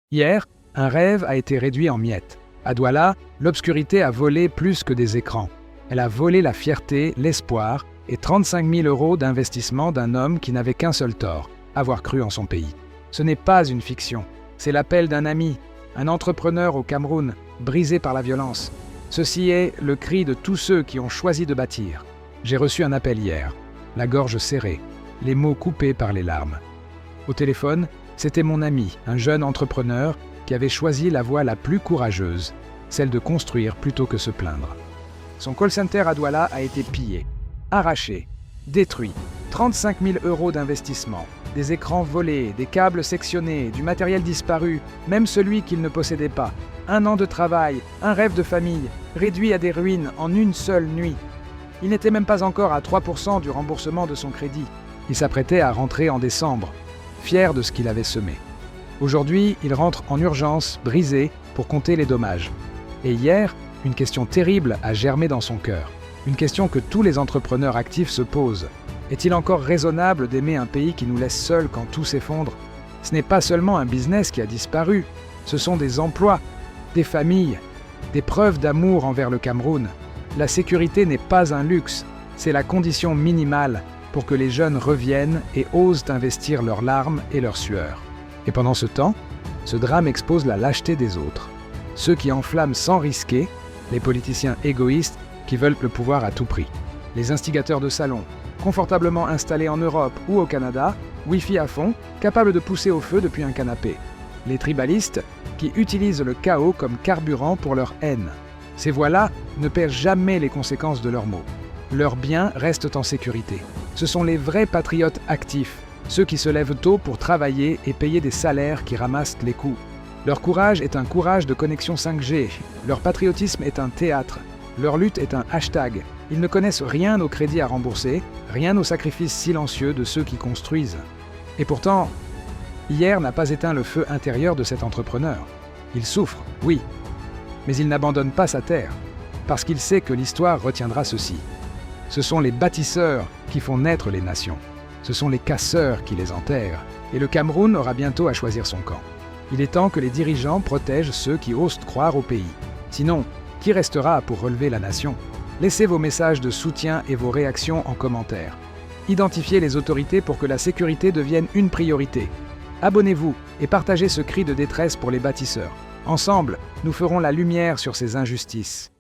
Hier, un rêve a été réduit en miettes. À Douala, l'obscurité a volé plus que des écrans. Elle a volé la fierté, l'espoir et 35 000 € d'investissement d'un homme qui n'avait qu'un seul tort, avoir cru en son pays. Ce n'est pas une fiction, c'est l'appel d'un ami, un entrepreneur au Cameroun, brisé par la violence. Ceci est le cri de tous ceux qui ont choisi de bâtir. J'ai reçu un appel hier, la gorge serrée, les mots coupés par les larmes. Au téléphone, c'était mon ami, un jeune entrepreneur qui avait choisi la voie la plus courageuse, celle de construire plutôt que se plaindre. Son call center à Douala a été pillé, arraché, détruit, 35 000 € d'investissement, des écrans volés, des câbles sectionnés, du matériel disparu, même celui qu'il ne possédait pas, 1 an de travail, un rêve de famille, réduit à des ruines en une seule nuit. Il n'était même pas encore à 3% du remboursement de son crédit. Il s'apprêtait à rentrer en décembre, fier de ce qu'il avait semé. Aujourd'hui, il rentre en urgence, brisé, pour compter les dommages. Et hier, une question terrible a germé dans son cœur. Une question que tous les entrepreneurs actifs se posent. Est-il encore raisonnable d'aimer un pays qui nous laisse seuls quand tout s'effondre? Ce n'est pas seulement un business qui a disparu, ce sont des emplois, des familles, des preuves d'amour envers le Cameroun. La sécurité n'est pas un luxe, c'est la condition minimale pour que les jeunes reviennent et osent investir leurs larmes et leurs sueurs. Et pendant ce temps, ce drame expose la lâcheté des autres. Ceux qui enflamment sans risquer, les politiciens égoïstes qui veulent le pouvoir à tout prix. Les instigateurs de salon, confortablement installés en Europe ou au Canada, Wi-Fi à fond, capables de pousser au feu depuis un canapé. Les tribalistes qui utilisent le chaos comme carburant pour leur haine. Ces voix-là ne paient jamais les conséquences de leurs mots. Leurs biens restent en sécurité. Ce sont les vrais patriotes actifs, ceux qui se lèvent tôt pour travailler et payer des salaires qui ramassent les coûts. Leur courage est un courage de connexion 5G, leur patriotisme est un théâtre, leur lutte est un hashtag. Ils ne connaissent rien au crédit à rembourser, rien au sacrifice silencieux de ceux qui construisent. Et pourtant, hier n'a pas éteint le feu intérieur de cet entrepreneur. Il souffre, oui, mais il n'abandonne pas sa terre, parce qu'il sait que l'histoire retiendra ceci. Ce sont les bâtisseurs qui font naître les nations. Ce sont les casseurs qui les enterrent. Et le Cameroun aura bientôt à choisir son camp. Il est temps que les dirigeants protègent ceux qui osent croire au pays. Sinon, qui restera pour relever la nation? Laissez vos messages de soutien et vos réactions en commentaire. Identifiez les autorités pour que la sécurité devienne une priorité. Abonnez-vous et partagez ce cri de détresse pour les bâtisseurs. Ensemble, nous ferons la lumière sur ces injustices.